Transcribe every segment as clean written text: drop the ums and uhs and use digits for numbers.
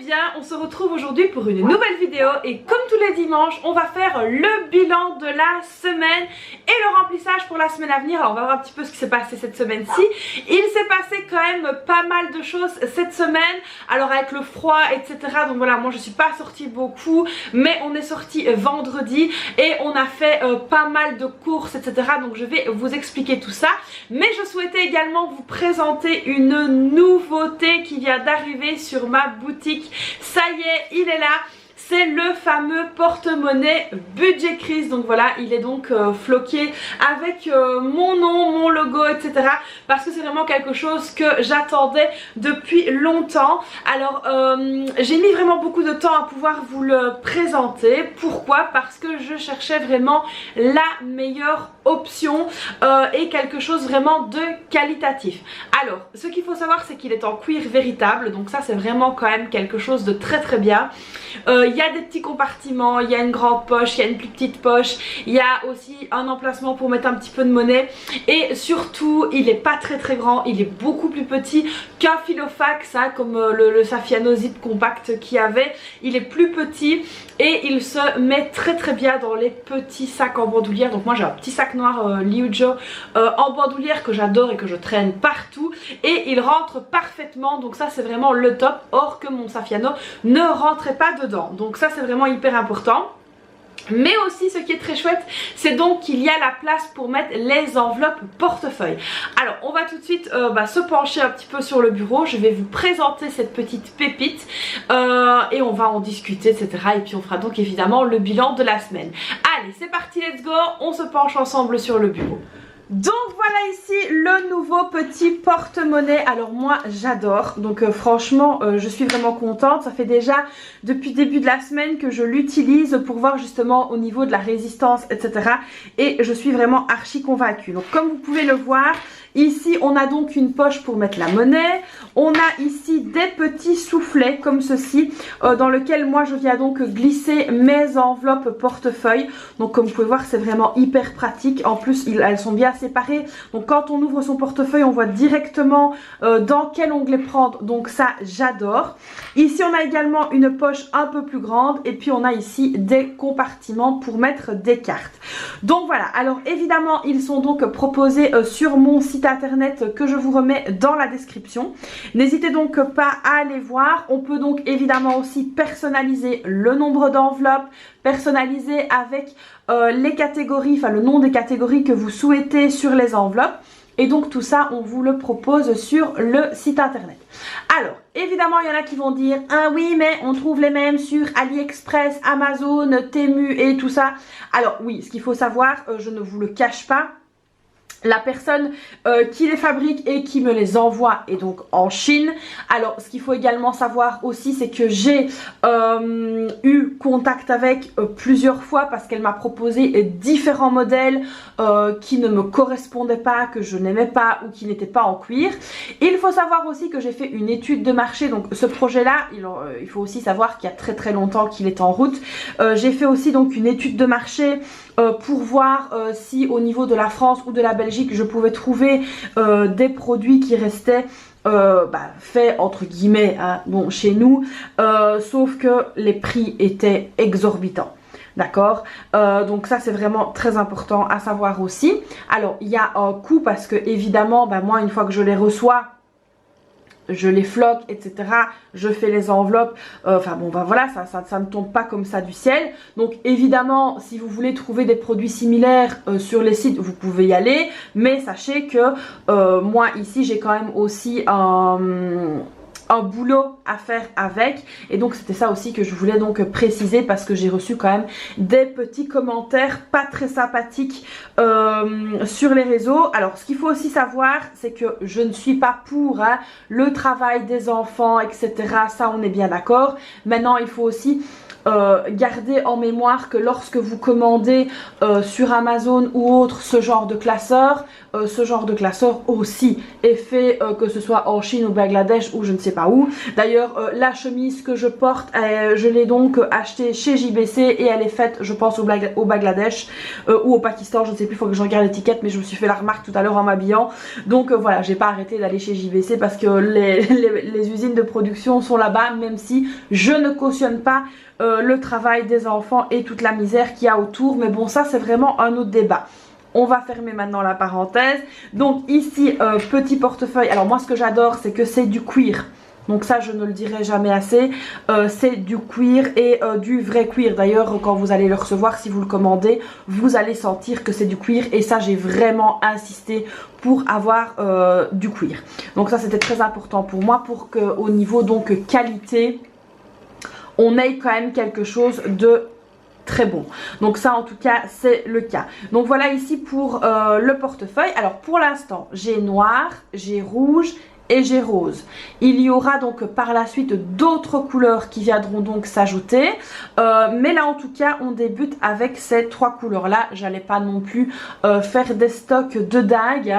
bien, on se retrouve aujourd'hui pour une nouvelle vidéo et comme tous les dimanches, on va faire le bilan de la semaine et le remplissage pour la semaine à venir. Alors on va voir un petit peu ce qui s'est passé cette semaine-ci. Il s'est passé quand même pas mal de choses cette semaine, alors avec le froid etc. Donc voilà, moi je suis pas sortie beaucoup, mais on est sorti vendredi et on a fait pas mal de courses etc. Donc je vais vous expliquer tout ça. Mais je souhaitais également vous présenter une nouveauté qui vient d'arriver sur ma boutique. Ça y est, il est là. C'est le fameux porte-monnaie Budget Crise. Donc voilà, il est donc floqué avec mon nom, mon logo etc. Parce que c'est vraiment quelque chose que j'attendais depuis longtemps. Alors j'ai mis vraiment beaucoup de temps à pouvoir vous le présenter. Pourquoi? Parce que je cherchais vraiment la meilleure option et quelque chose vraiment de qualitatif. Alors ce qu'il faut savoir, c'est qu'il est en cuir véritable. Donc ça c'est vraiment quand même quelque chose de très bien. Il y a des petits compartiments, il y a une grande poche, il y a une plus petite poche, il y a aussi un emplacement pour mettre un petit peu de monnaie et surtout il est pas très grand, il est beaucoup plus petit qu'un Filofax, hein, comme le Saffiano Zip compact qu'il y avait. Il est plus petit et il se met très bien dans les petits sacs en bandoulière. Donc moi j'ai un petit sac noir Liujo en bandoulière que j'adore et que je traîne partout et il rentre parfaitement. Donc ça c'est vraiment le top, or que mon Saffiano ne rentrait pas dedans. Donc ça c'est vraiment hyper important. Mais aussi ce qui est très chouette, c'est donc qu'il y a la place pour mettre les enveloppes portefeuille. Alors on va tout de suite se pencher un petit peu sur le bureau. Je vais vous présenter cette petite pépite et on va en discuter etc. Et puis on fera donc évidemment le bilan de la semaine. Allez c'est parti, let's go, on se penche ensemble sur le bureau. Donc voilà ici le nouveau petit porte-monnaie. Alors moi j'adore, donc franchement je suis vraiment contente. Ça fait déjà depuis le début de la semaine que je l'utilise pour voir justement au niveau de la résistance etc. Et je suis vraiment archi convaincue. Donc comme vous pouvez le voir, ici on a donc une poche pour mettre la monnaie. On a ici des petits soufflets comme ceci dans lequel moi je viens donc glisser mes enveloppes portefeuille. Donc comme vous pouvez voir c'est vraiment hyper pratique. En plus elles sont bien séparées. Donc quand on ouvre son portefeuille on voit directement dans quel onglet prendre. Donc ça j'adore. Ici on a également une poche un peu plus grande et puis on a ici des compartiments pour mettre des cartes. Donc voilà, alors évidemment ils sont donc proposés sur mon site internet que je vous remets dans la description. N'hésitez donc pas à aller voir. On peut donc évidemment aussi personnaliser le nombre d'enveloppes, personnaliser avec les catégories, enfin le nom des catégories que vous souhaitez sur les enveloppes. Et donc tout ça on vous le propose sur le site internet. Alors évidemment il y en a qui vont dire ah oui mais on trouve les mêmes sur AliExpress, Amazon, Temu et tout ça. Alors oui, ce qu'il faut savoir, je ne vous le cache pas, la personne qui les fabrique et qui me les envoie est donc en Chine. Alors ce qu'il faut également savoir aussi, c'est que j'ai eu contact avec plusieurs fois parce qu'elle m'a proposé différents modèles qui ne me correspondaient pas, que je n'aimais pas ou qui n'étaient pas en cuir. Il faut savoir aussi que j'ai fait une étude de marché. Donc ce projet là, il faut aussi savoir qu'il y a très longtemps qu'il est en route. J'ai fait aussi donc une étude de marché pour voir si au niveau de la France ou de la Belgique je pouvais trouver des produits qui restaient faits entre guillemets hein, bon chez nous, sauf que les prix étaient exorbitants. D'accord, donc ça c'est vraiment très important à savoir aussi. Alors il y a un coût parce que évidemment moi une fois que je les reçois, je les floque etc, je fais les enveloppes, voilà, ça ne tombe pas comme ça du ciel. Donc évidemment si vous voulez trouver des produits similaires sur les sites vous pouvez y aller, mais sachez que moi ici j'ai quand même aussi un boulot à faire avec, et donc c'était ça aussi que je voulais donc préciser parce que j'ai reçu quand même des petits commentaires pas très sympathiques sur les réseaux. Alors ce qu'il faut aussi savoir, c'est que je ne suis pas pour hein, le travail des enfants etc, ça on est bien d'accord. Maintenant il faut aussi gardez en mémoire que lorsque vous commandez sur Amazon ou autre ce genre de classeur aussi est fait que ce soit en Chine ou Bangladesh ou je ne sais pas où. D'ailleurs la chemise que je porte, je l'ai donc achetée chez JBC et elle est faite je pense au Bangladesh ou au Pakistan, je ne sais plus, il faut que je regarde l'étiquette, mais je me suis fait la remarque tout à l'heure en m'habillant. Donc voilà, j'ai pas arrêté d'aller chez JBC parce que les usines de production sont là-bas, même si je ne cautionne pas le travail des enfants et toute la misère qu'il y a autour, mais bon, ça c'est vraiment un autre débat. On va fermer maintenant la parenthèse. Donc ici, petit portefeuille. Alors moi ce que j'adore c'est que c'est du cuir. Donc ça je ne le dirai jamais assez, c'est du cuir et du vrai cuir. D'ailleurs quand vous allez le recevoir, si vous le commandez, vous allez sentir que c'est du cuir. Et ça j'ai vraiment insisté pour avoir du cuir. Donc ça c'était très important pour moi, pour qu'au niveau donc qualité, on ait quand même quelque chose de très bon. Donc ça en tout cas c'est le cas. Donc voilà ici pour le portefeuille. Alors pour l'instant j'ai noir, j'ai rouge et j'ai rose. Il y aura donc par la suite d'autres couleurs qui viendront donc s'ajouter, mais là en tout cas on débute avec ces trois couleurs là. J'allais pas non plus faire des stocks de dingue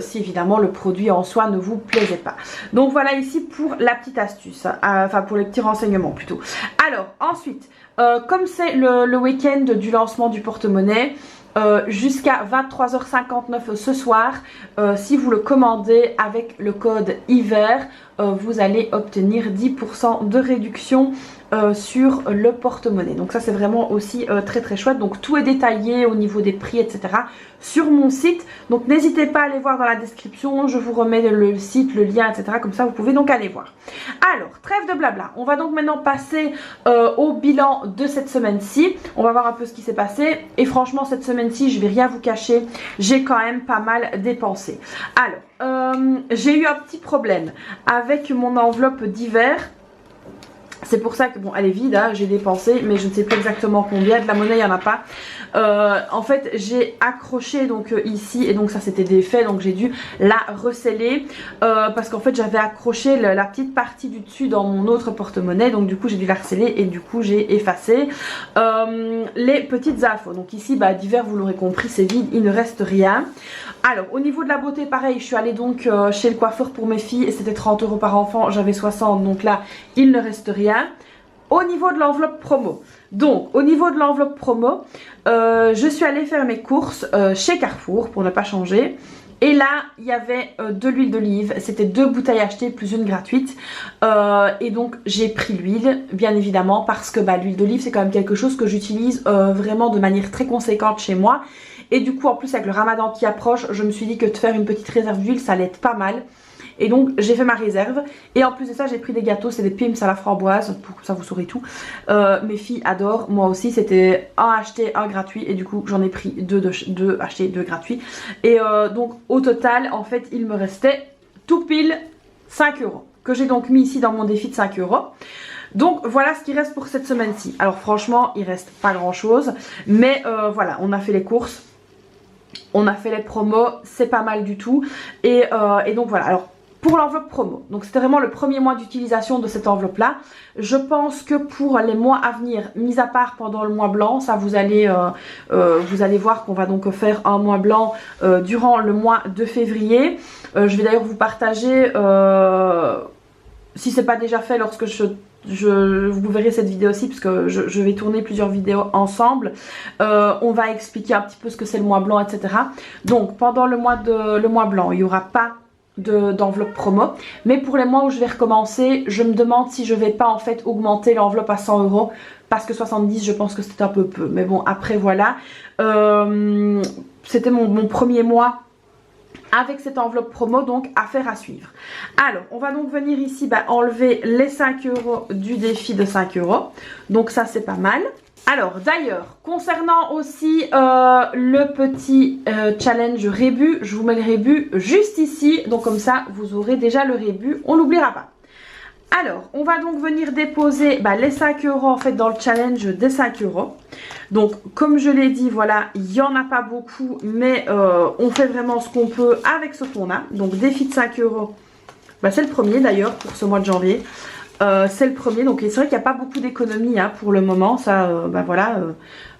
si évidemment le produit en soi ne vous plaisait pas. Donc voilà ici pour la petite astuce, enfin pour les petits renseignements plutôt. Alors ensuite comme c'est le week-end du lancement du porte-monnaie, jusqu'à 23h59 ce soir, si vous le commandez avec le code hiver, vous allez obtenir 10% de réduction sur le porte-monnaie. Donc ça c'est vraiment aussi très très chouette. Donc tout est détaillé au niveau des prix etc. sur mon site. Donc n'hésitez pas à aller voir dans la description, je vous remets le site, le lien etc. Comme ça vous pouvez donc aller voir. Alors trêve de blabla, on va donc maintenant passer au bilan de cette semaine-ci. On va voir un peu ce qui s'est passé. Et franchement cette semaine-ci, je vais rien vous cacher, j'ai quand même pas mal dépensé. Alors j'ai eu un petit problème avec mon enveloppe d'hiver. C'est pour ça que bon elle est vide, hein, j'ai dépensé mais je ne sais plus exactement combien, de la monnaie il n'y en a pas. En fait j'ai accroché donc ici et donc ça c'était défait, donc j'ai dû la receller parce qu'en fait j'avais accroché la petite partie du dessus dans mon autre porte-monnaie, donc du coup j'ai dû la receller et du coup j'ai effacé les petites infos. Donc ici bah d'hiver vous l'aurez compris c'est vide, il ne reste rien. Alors au niveau de la beauté pareil, je suis allée donc chez le coiffeur pour mes filles et c'était 30 € par enfant, j'avais 60 donc là il ne reste rien. Au niveau de l'enveloppe promo, donc au niveau de l'enveloppe promo, je suis allée faire mes courses chez Carrefour pour ne pas changer. Et là il y avait de l'huile d'olive, c'était 2 bouteilles achetées plus une gratuite et donc j'ai pris l'huile bien évidemment parce que bah, l'huile d'olive c'est quand même quelque chose que j'utilise vraiment de manière très conséquente chez moi. Et du coup en plus avec le ramadan qui approche, je me suis dit que de faire une petite réserve d'huile ça allait être pas mal. Et donc j'ai fait ma réserve et en plus de ça j'ai pris des gâteaux, c'est des Pims à la framboise, pour ça vous saurez tout. Mes filles adorent, moi aussi c'était un acheté, un gratuit et du coup j'en ai pris deux achetés, 2 gratuits. Et donc au total en fait il me restait tout pile 5 € que j'ai donc mis ici dans mon défi de 5 €. Donc voilà ce qui reste pour cette semaine-ci. Alors franchement il reste pas grand chose mais voilà on a fait les courses, on a fait les promos, c'est pas mal du tout et donc voilà. Alors pour l'enveloppe promo, donc c'était vraiment le premier mois d'utilisation de cette enveloppe là. Je pense que pour les mois à venir, mis à part pendant le mois blanc, ça vous allez voir qu'on va donc faire un mois blanc durant le mois de février. Je vais d'ailleurs vous partager, si c'est pas déjà fait, lorsque vous verrez cette vidéo aussi parce que je vais tourner plusieurs vidéos ensemble. On va expliquer un petit peu ce que c'est le mois blanc etc. Donc pendant le mois blanc il n'y aura pas d'enveloppe promo, mais pour les mois où je vais recommencer, je me demande si je vais pas en fait augmenter l'enveloppe à 100 € parce que 70 je pense que c'était un peu peu, mais bon après voilà. C'était mon premier mois avec cette enveloppe promo, donc affaire à suivre. Alors on va donc venir ici enlever les 5 € du défi de 5 €, donc ça c'est pas mal. Alors d'ailleurs concernant aussi le petit challenge rébut, je vous mets le rébut juste ici, donc comme ça vous aurez déjà le rébut, on n'oubliera pas. Alors on va donc venir déposer les 5 € en fait dans le challenge des 5 €. Donc comme je l'ai dit voilà, il n'y en a pas beaucoup mais on fait vraiment ce qu'on peut avec ce qu'on a. Donc défi de 5 €, c'est le premier d'ailleurs pour ce mois de janvier. c'est le premier, donc c'est vrai qu'il n'y a pas beaucoup d'économies hein, pour le moment, ça voilà,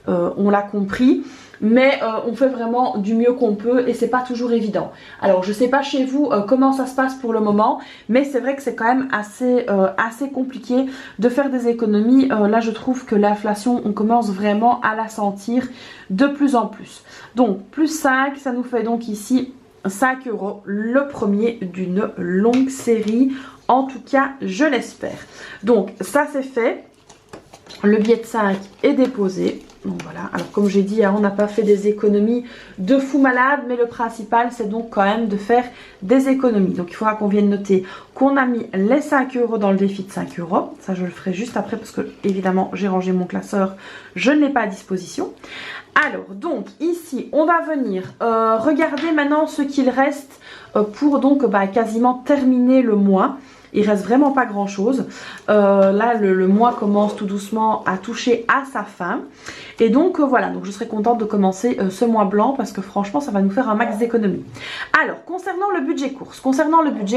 on l'a compris. Mais on fait vraiment du mieux qu'on peut et c'est pas toujours évident. Alors je sais pas chez vous comment ça se passe pour le moment, mais c'est vrai que c'est quand même assez compliqué de faire des économies. Là je trouve que l'inflation, on commence vraiment à la sentir de plus en plus. Donc plus 5, ça nous fait donc ici 5 €, le premier d'une longue série. En tout cas je l'espère. Donc ça c'est fait. Le billet de 5 est déposé. Donc voilà, alors comme j'ai dit, hein, on n'a pas fait des économies de fou malade, mais le principal c'est donc quand même de faire des économies. Donc il faudra qu'on vienne noter qu'on a mis les 5 € dans le défi de 5 €. Ça je le ferai juste après parce que évidemment j'ai rangé mon classeur, je ne l'ai pas à disposition. Alors donc ici on va venir regarder maintenant ce qu'il reste pour donc quasiment terminer le mois. Il reste vraiment pas grand chose. Là le mois commence tout doucement à toucher à sa fin. Et donc voilà, donc je serais contente de commencer ce mois blanc parce que franchement ça va nous faire un max d'économie. Alors concernant le budget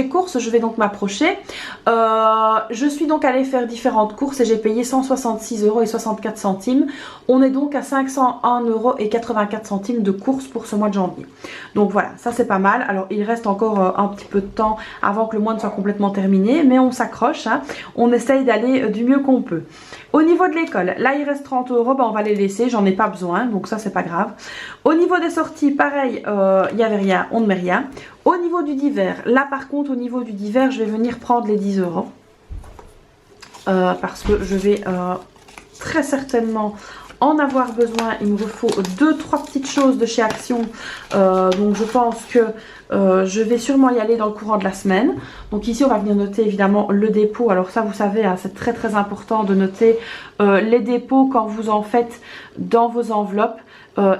course, je vais donc m'approcher. Je suis donc allée faire différentes courses et j'ai payé 166 € et 64 centimes. On est donc à 501 € et 84 centimes de courses pour ce mois de janvier. Donc voilà, ça c'est pas mal. Alors il reste encore un petit peu de temps avant que le mois ne soit complètement terminé, mais on s'accroche, hein. On essaye d'aller du mieux qu'on peut. Au niveau de l'école, là il reste 30 €, on va les laisser, j'en ai pas besoin, donc ça c'est pas grave. Au niveau des sorties, pareil, il n'y avait rien, on ne met rien. Au niveau du divers, là par contre au niveau du divers, je vais venir prendre les 10 €. Parce que je vais très certainement en avoir besoin. Il me faut 2-3 petites choses de chez Action, donc je pense que je vais sûrement y aller dans le courant de la semaine. Donc ici on va venir noter évidemment le dépôt. Alors ça vous savez, hein, c'est très important de noter les dépôts quand vous en faites dans vos enveloppes.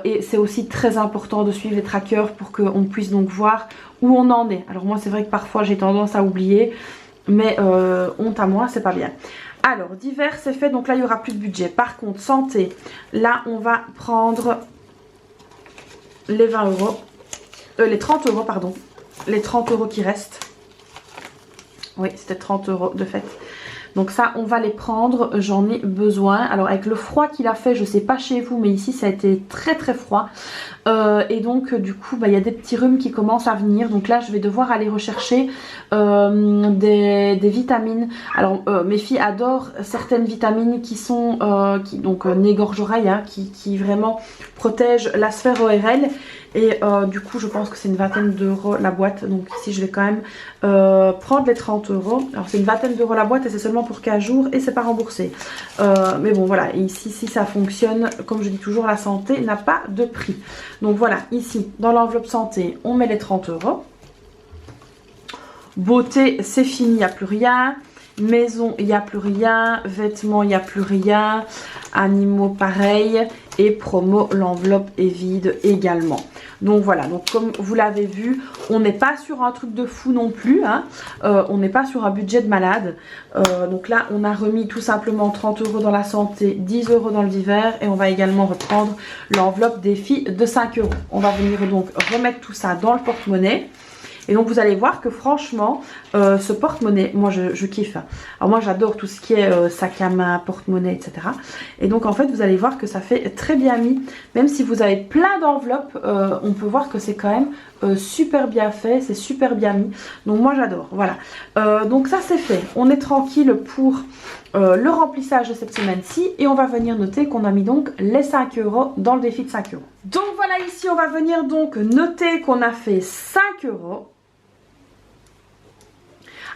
Et c'est aussi très important de suivre les trackers pour qu'on puisse donc voir où on en est. Alors moi c'est vrai que parfois j'ai tendance à oublier, mais honte à moi, c'est pas bien. Alors divers c'est fait, donc là il n'y aura plus de budget. Par contre santé, là on va prendre les 20 €, les 30 € pardon, les 30 € qui restent. Oui c'était 30 € de fait. Donc ça on va les prendre, j'en ai besoin. Alors avec le froid qu'il a fait, je sais pas chez vous, mais ici ça a été très froid. Et donc du coup il y a des petits rhumes qui commencent à venir. Donc là je vais devoir aller rechercher des vitamines. Alors mes filles adorent certaines vitamines qui sont donc nez-gorge-oreille, hein, qui vraiment protègent la sphère ORL. Et du coup je pense que c'est une vingtaine d'euros la boîte. Donc ici je vais quand même prendre les 30 €. Alors c'est une vingtaine d'euros la boîte et c'est seulement pour 15 jours et c'est pas remboursé. Mais bon voilà, ici si ça fonctionne, comme je dis toujours, la santé n'a pas de prix. Donc voilà, ici dans l'enveloppe santé on met les 30 €. Beauté c'est fini, il n'y a plus rien. Maison il n'y a plus rien. Vêtements il n'y a plus rien. Animaux pareil. Et promo, l'enveloppe est vide également. Donc voilà, donc comme vous l'avez vu, on n'est pas sur un truc de fou non plus, hein. On n'est pas sur un budget de malade. Donc là on a remis tout simplement 30 € dans la santé, 10 € dans le divers. Et on va également reprendre l'enveloppe des filles de 5 €. On va venir donc remettre tout ça dans le porte-monnaie. Et donc vous allez voir que franchement ce porte-monnaie, moi je kiffe. Alors moi j'adore tout ce qui est sac à main, porte-monnaie, etc. Et donc en fait vous allez voir que ça fait très bien mis. Même si vous avez plein d'enveloppes, on peut voir que c'est quand même super bien fait, c'est super bien mis. Donc moi j'adore, voilà. Donc ça c'est fait, on est tranquille pour le remplissage de cette semaine-ci. Et on va venir noter qu'on a mis donc les 5 € dans le défi de 5 €. Donc voilà, ici on va venir donc noter qu'on a fait 5 €.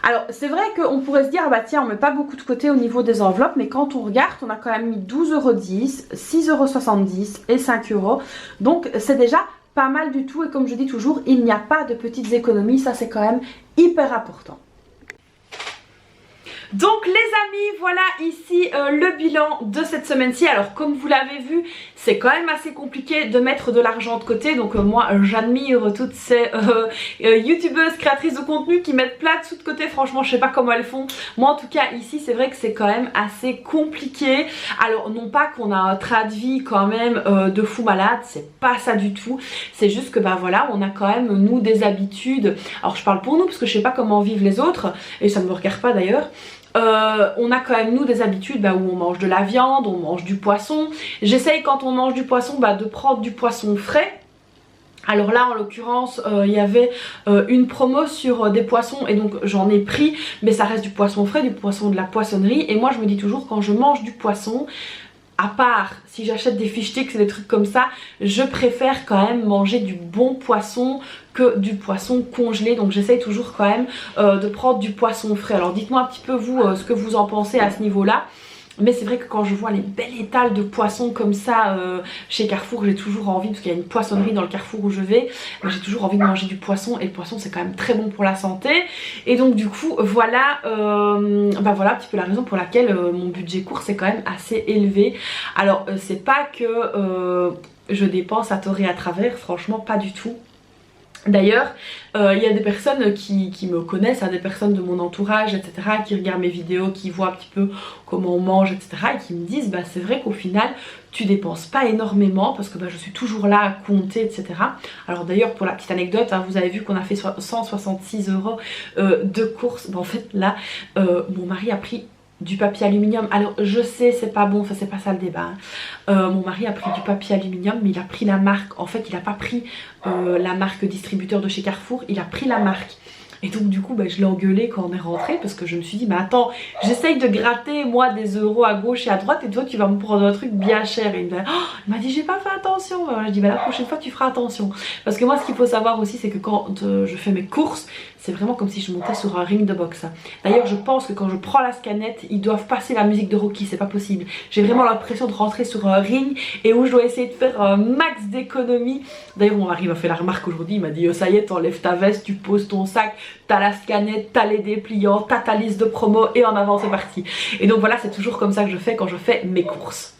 Alors c'est vrai qu'on pourrait se dire, ah bah tiens on met pas beaucoup de côté au niveau des enveloppes, mais quand on regarde on a quand même mis 12,10 €, 6,70 € et 5 €. Donc c'est déjà pas mal du tout et comme je dis toujours, il n'y a pas de petites économies, ça c'est quand même hyper important. Donc les amis, voilà ici le bilan de cette semaine-ci. Alors comme vous l'avez vu, c'est quand même assez compliqué de mettre de l'argent de côté. Donc moi j'admire toutes ces youtubeuses, créatrices de contenu qui mettent plein de sous de côté. Franchement je sais pas comment elles font. Moi en tout cas ici c'est vrai que c'est quand même assez compliqué. Alors non pas qu'on a un train de vie quand même de fou malade, c'est pas ça du tout. C'est juste que bah voilà, on a quand même nous des habitudes. Alors je parle pour nous parce que je sais pas comment vivent les autres et ça ne me regarde pas d'ailleurs. on a quand même nous des habitudes où on mange de la viande, on mange du poisson. J'essaye quand on mange du poisson de prendre du poisson frais. Alors là en l'occurrence il y avait une promo sur des poissons et donc j'en ai pris, mais ça reste du poisson frais, du poisson de la poissonnerie. Et moi je me dis toujours, quand je mange du poisson, à part si j'achète des fish sticks et des trucs comme ça, je préfère quand même manger du bon poisson que du poisson congelé. Donc j'essaye toujours quand même de prendre du poisson frais. Alors dites-moi un petit peu vous ce que vous en pensez à ce niveau là. Mais c'est vrai que quand je vois les belles étals de poissons comme ça chez Carrefour, j'ai toujours envie, parce qu'il y a une poissonnerie dans le Carrefour où je vais, j'ai toujours envie de manger du poisson, et le poisson c'est quand même très bon pour la santé. Et donc du coup voilà, voilà un petit peu la raison pour laquelle mon budget course est quand même assez élevé. Alors c'est pas que je dépense à tort et à travers, franchement pas du tout. D'ailleurs, il y a des personnes qui me connaissent, des personnes de mon entourage, etc., qui regardent mes vidéos, qui voient un petit peu comment on mange, etc., et qui me disent c'est vrai qu'au final tu dépenses pas énormément, parce que je suis toujours là à compter, etc. Alors d'ailleurs, pour la petite anecdote, vous avez vu qu'on a fait 166 € de courses. En fait là mon mari a pris du papier aluminium. Alors je sais c'est pas bon, c'est pas ça le débat. Mon mari a pris du papier aluminium, mais il a pris la marque. En fait il a pas pris la marque distributeur de chez Carrefour, il a pris la marque. Et donc du coup je l'ai engueulé quand on est rentré, parce que je me suis dit mais attends, j'essaye de gratter moi des euros à gauche et à droite et toi tu vas me prendre un truc bien cher. Et il m'a dit j'ai pas fait attention. Je dis la prochaine fois tu feras attention. Parce que moi ce qu'il faut savoir aussi, c'est que quand je fais mes courses, c'est vraiment comme si je montais sur un ring de boxe. D'ailleurs je pense que quand je prends la scanette, ils doivent passer la musique de Rocky, c'est pas possible. J'ai vraiment l'impression de rentrer sur un ring et où je dois essayer de faire un max d'économie. D'ailleurs mon mari m'a fait la remarque aujourd'hui, il m'a dit ça y est, t'enlèves ta veste, tu poses ton sac, t'as la scanette, t'as les dépliants, t'as ta liste de promo et en avant c'est parti. Et donc voilà, c'est toujours comme ça que je fais quand je fais mes courses.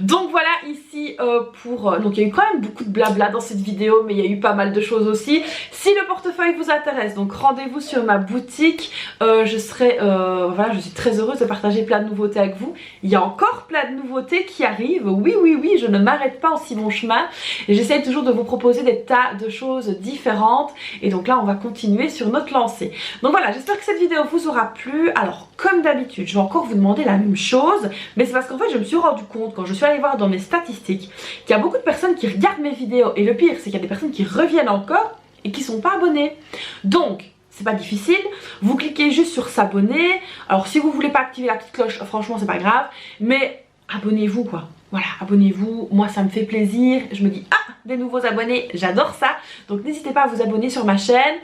Donc voilà ici donc il y a eu quand même beaucoup de blabla dans cette vidéo, mais il y a eu pas mal de choses aussi. Si le portefeuille vous intéresse, donc rendez-vous sur ma boutique. Je serai voilà, je suis très heureuse de partager plein de nouveautés avec vous. Il y a encore plein de nouveautés qui arrivent. Oui, je ne m'arrête pas en si bon chemin. Et j'essaie toujours de vous proposer des tas de choses différentes. Et donc là on va continuer sur notre lancée. Donc voilà, j'espère que cette vidéo vous aura plu. Alors comme d'habitude, je vais encore vous demander la même chose, mais c'est parce qu'en fait je me suis rendu compte quand je suis allée voir dans mes statistiques qu'il y a beaucoup de personnes qui regardent mes vidéos, et le pire c'est qu'il y a des personnes qui reviennent encore et qui sont pas abonnées. Donc c'est pas difficile, vous cliquez juste sur s'abonner. Alors si vous voulez pas activer la petite cloche, franchement c'est pas grave, mais abonnez-vous quoi. Voilà, abonnez-vous, moi ça me fait plaisir, je me dis des nouveaux abonnés, j'adore ça. Donc n'hésitez pas à vous abonner sur ma chaîne,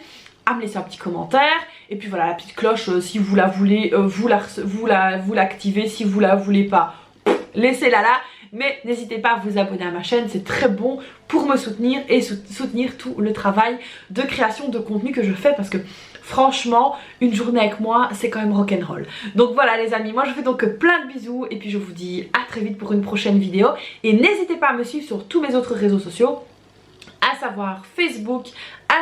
à me laisser un petit commentaire, et puis voilà, la petite cloche si vous la voulez, vous l'activez. Si vous la voulez pas, laissez-la là. Mais n'hésitez pas à vous abonner à ma chaîne, c'est très bon pour me soutenir et soutenir tout le travail de création de contenu que je fais, parce que franchement une journée avec moi c'est quand même rock'n'roll. Donc voilà les amis, moi je vous fais donc plein de bisous et puis je vous dis à très vite pour une prochaine vidéo. Et n'hésitez pas à me suivre sur tous mes autres réseaux sociaux, à savoir Facebook,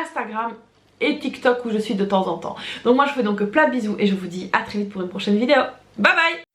Instagram et TikTok où je suis de temps en temps. Donc moi je vous fais donc plein de bisous et je vous dis à très vite pour une prochaine vidéo. Bye bye.